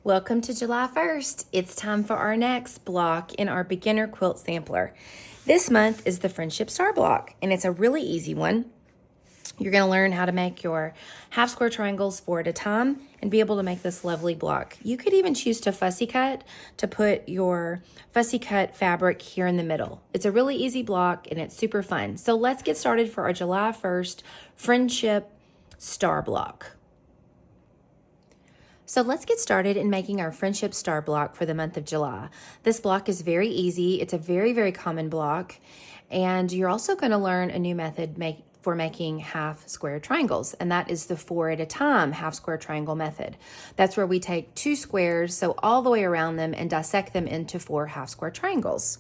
Welcome to July 1st. It's time for our next block in our beginner quilt sampler. This month is the Friendship Star block, and it's a really easy one. You're going to learn how to make your half square triangles 4 at a time and be able to make this lovely block. You could even choose to fussy cut to put your fussy cut fabric here in the middle. It's a really easy block and it's super fun. So let's get started for our July 1st Friendship Star block. So let's get started in making our Friendship Star block for the month of July. This block is very easy. It's a very, very common block. And you're also going to learn a new method for making half square triangles, and that is the 4 at a time half square triangle method. That's where we take 2 squares, so all the way around them, and dissect them into 4 half square triangles.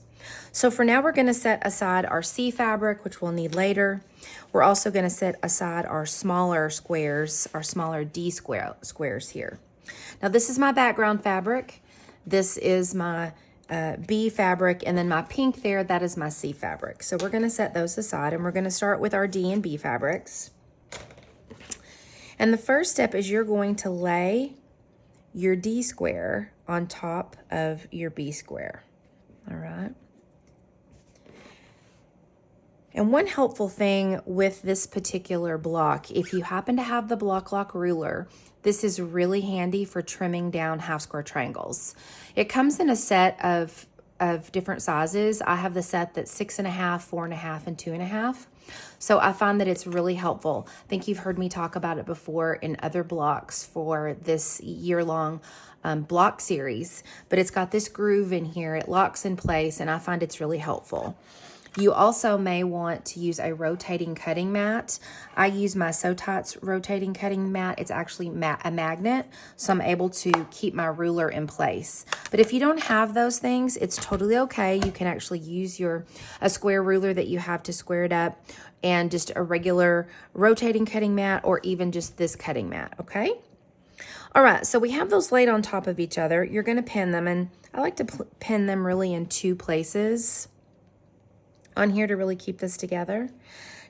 So for now, we're going to set aside our C fabric, which we'll need later. We're also going to set aside our smaller squares, our smaller D squares here. Now this is my background fabric. This is my B fabric, and then my pink there, that is my C fabric. So we're going to set those aside, and we're going to start with our D and B fabrics. And the first step is you're going to lay your D square on top of your B square. All right. And one helpful thing with this particular block, if you happen to have the block lock ruler, this is really handy for trimming down half square triangles. It comes in a set of different sizes. I have the set that's 6.5, 4.5, and 2.5. So I find that it's really helpful. I think you've heard me talk about it before in other blocks for this year-long block series, but it's got this groove in here. It locks in place, and I find it's really helpful. You also may want to use a rotating cutting mat. I use my So Tights rotating cutting mat. It's actually a magnet, so I'm able to keep my ruler in place. But if you don't have those things, it's totally okay. You can actually use a square ruler that you have to square it up, and just a regular rotating cutting mat, or even just this cutting mat, okay? All right, so we have those laid on top of each other. You're going to pin them, and I like to pin them really in 2 places on here to really keep this together.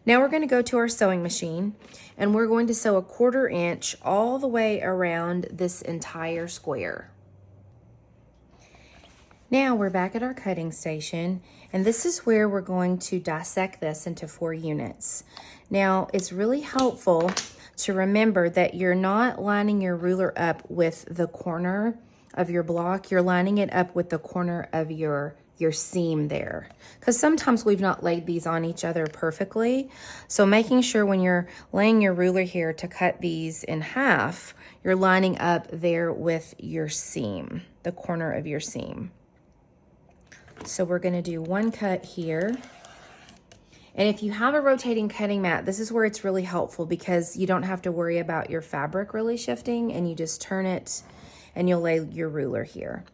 Now we're going to go to our sewing machine, and we're going to sew 1/4 inch all the way around this entire square. Now we're back at our cutting station, and this is where we're going to dissect this into 4 units. Now it's really helpful to remember that you're not lining your ruler up with the corner of your block. You're lining it up with the corner of your seam there, because sometimes we've not laid these on each other perfectly. So making sure when you're laying your ruler here to cut these in half, you're lining up there with your seam, the corner of your seam. So we're going to do 1 cut here. And if you have a rotating cutting mat, this is where it's really helpful, because you don't have to worry about your fabric really shifting, and you just turn it and you'll lay your ruler here.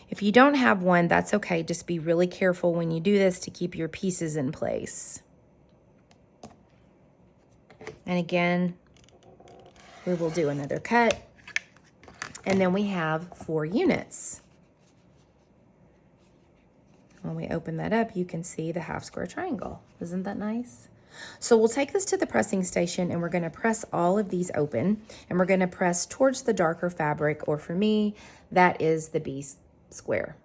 If you don't have one, that's okay. Just be really careful when you do this to keep your pieces in place. And again, we will do another cut. And then we have 4 units. When we open that up, you can see the half square triangle. Isn't that nice? So we'll take this to the pressing station, and we're going to press all of these open, and we're going to press towards the darker fabric, or for me, that is the B square.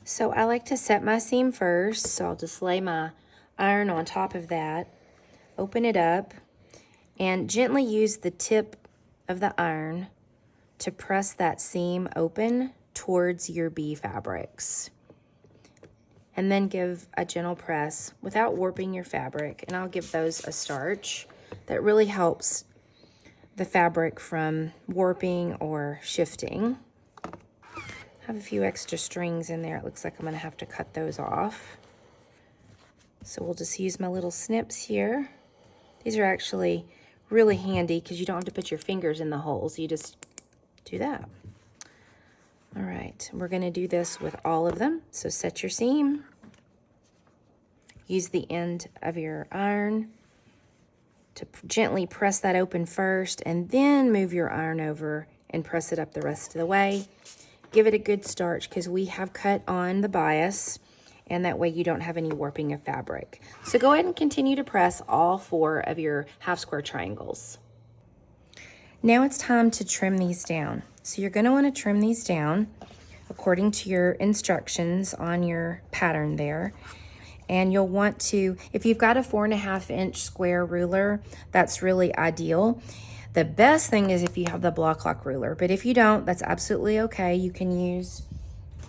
So I like to set my seam first, so I'll just lay my iron on top of that, open it up, and gently use the tip of the iron to press that seam open towards your B fabrics. And then give a gentle press without warping your fabric, and I'll give those a starch. That really helps the fabric from warping or shifting. I have a few extra strings in there. It looks like I'm gonna have to cut those off. So we'll just use my little snips here. These are actually really handy because you don't have to put your fingers in the holes. You just do that. All right, we're gonna do this with all of them. So set your seam. Use the end of your iron to gently press that open first, and then move your iron over and press it up the rest of the way. Give it a good starch, because we have cut on the bias, and that way you don't have any warping of fabric. So go ahead and continue to press all 4 of your half square triangles. Now it's time to trim these down. So you're going to want to trim these down according to your instructions on your pattern there. And you'll want to, if you've got a 4.5-inch square ruler, that's really ideal. The best thing is if you have the block lock ruler, but if you don't, that's absolutely okay. You can use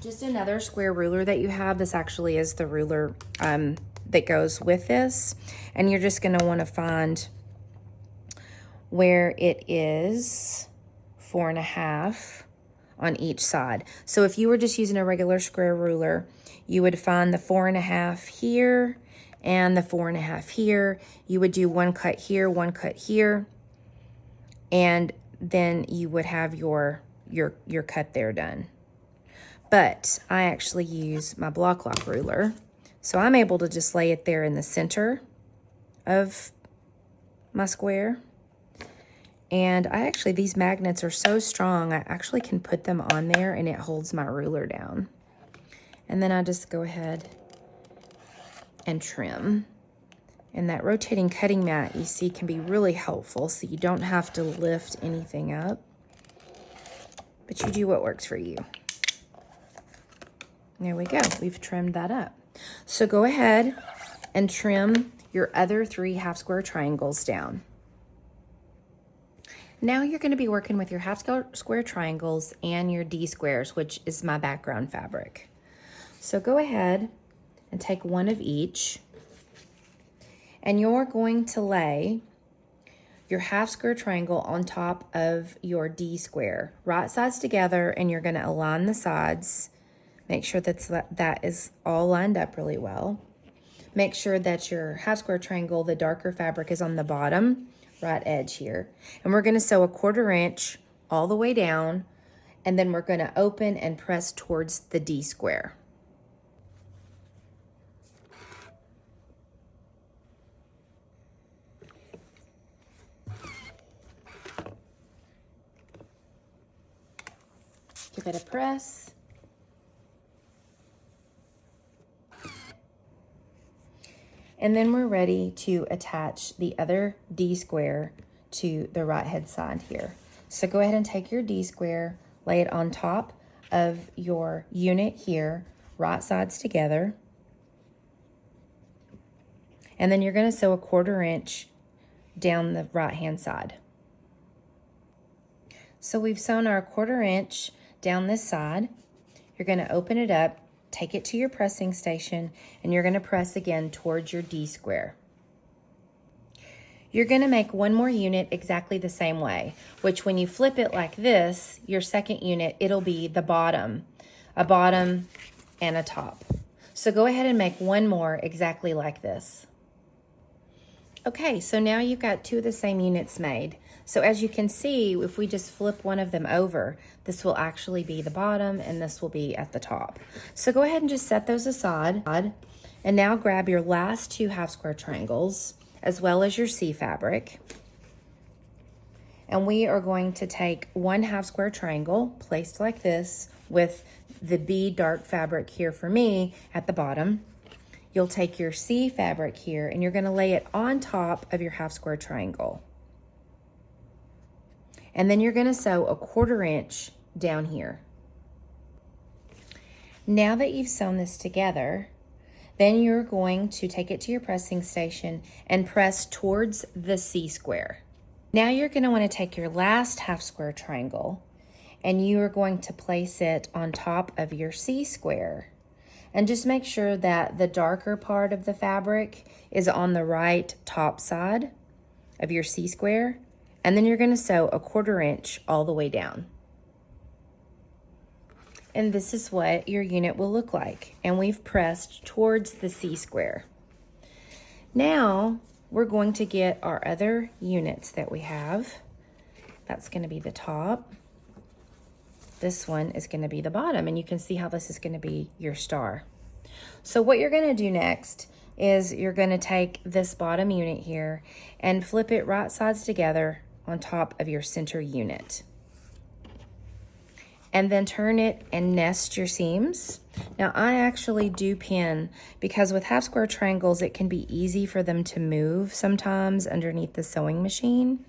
just another square ruler that you have. This actually is the ruler that goes with this. And you're just gonna wanna find where it is 4.5 on each side. So if you were just using a regular square ruler, you would find the 4.5 here and the 4.5 here. You would do one cut here, one cut here, and then you would have your cut there done. But I actually use my block lock ruler, so I'm able to just lay it there in the center of my square. And these magnets are so strong, I actually can put them on there and it holds my ruler down. And then I just go ahead and trim. And that rotating cutting mat, you see, can be really helpful, so you don't have to lift anything up, but you do what works for you. There we go, we've trimmed that up. So go ahead and trim your other 3 half square triangles down. Now you're going to be working with your half square triangles and your D squares, which is my background fabric. So go ahead and take one of each, and you're going to lay your half square triangle on top of your D square, right sides together, and you're going to align the sides. Make sure that is all lined up really well. Make sure that your half square triangle, the darker fabric, is on the bottom right edge here. And we're going to sew a 1/4 inch all the way down, and then we're going to open and press towards the D square. Give it a press. And then we're ready to attach the other D square to the right head side here. So go ahead and take your D square, lay it on top of your unit here, right sides together. And then you're going to sew a 1/4 inch down the right hand side. So we've sewn our 1/4 inch down this side. You're going to open it up, take it to your pressing station, and you're going to press again towards your D square. You're going to make one more unit exactly the same way, which when you flip it like this, your second unit, it'll be the bottom, a bottom and a top. So go ahead and make one more exactly like this. Okay, so now you've got 2 of the same units made. So as you can see, if we just flip one of them over, this will actually be the bottom and this will be at the top. So go ahead and just set those aside. And now grab your last 2 half square triangles as well as your C fabric. And we are going to take 1 half square triangle placed like this with the B dark fabric here for me at the bottom. You'll take your C fabric here and you're going to lay it on top of your half square triangle. And then you're going to sew a 1/4 inch down here. Now that you've sewn this together, then you're going to take it to your pressing station and press towards the C square. Now you're going to want to take your last half square triangle and you are going to place it on top of your C square. And just make sure that the darker part of the fabric is on the right top side of your C square. And then you're going to sew a 1/4 inch all the way down. And this is what your unit will look like. And we've pressed towards the C square. Now we're going to get our other units that we have. That's going to be the top. This one is going to be the bottom, and you can see how this is going to be your star. So what you're going to do next is you're going to take this bottom unit here and flip it right sides together on top of your center unit. And then turn it and nest your seams. Now I actually do pin because with half square triangles, it can be easy for them to move sometimes underneath the sewing machine.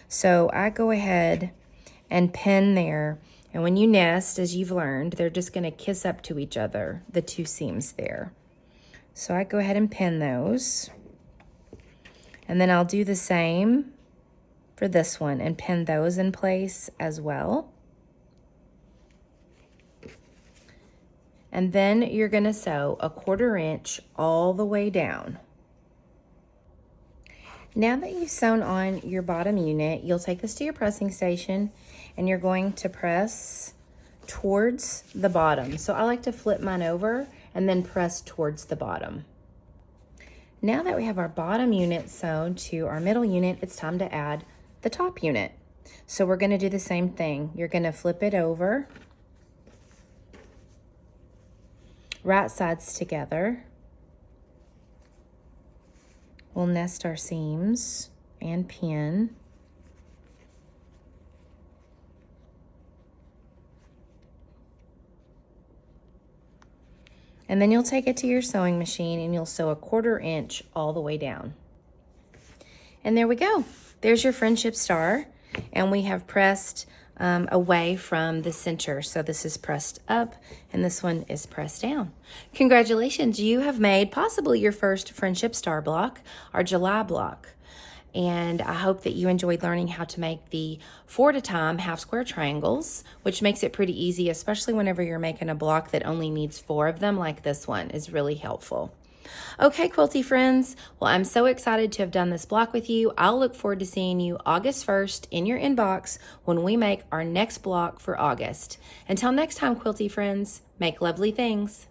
So I go ahead and pin there. And when you nest, as you've learned, they're just going to kiss up to each other, the two seams there. So I go ahead and pin those. And then I'll do the same for this one and pin those in place as well. And then you're going to sew a 1/4 inch all the way down. Now that you've sewn on your bottom unit, you'll take this to your pressing station and you're going to press towards the bottom. So I like to flip mine over and then press towards the bottom. Now that we have our bottom unit sewn to our middle unit, it's time to add the top unit. So we're going to do the same thing. You're going to flip it over, right sides together. We'll nest our seams and pin. And then you'll take it to your sewing machine and you'll sew a 1/4 inch all the way down. And there we go. There's your friendship star. And we have pressed away from the center. So this is pressed up and this one is pressed down. Congratulations, you have made possibly your first friendship star block, our July block. And I hope that you enjoyed learning how to make the 4 at a time half square triangles, which makes it pretty easy, especially whenever you're making a block that only needs 4 of them, like this one is really helpful. Okay, quilty friends, well, I'm so excited to have done this block with you. I'll look forward to seeing you August 1st in your inbox when we make our next block for August. Until next time, quilty friends, make lovely things.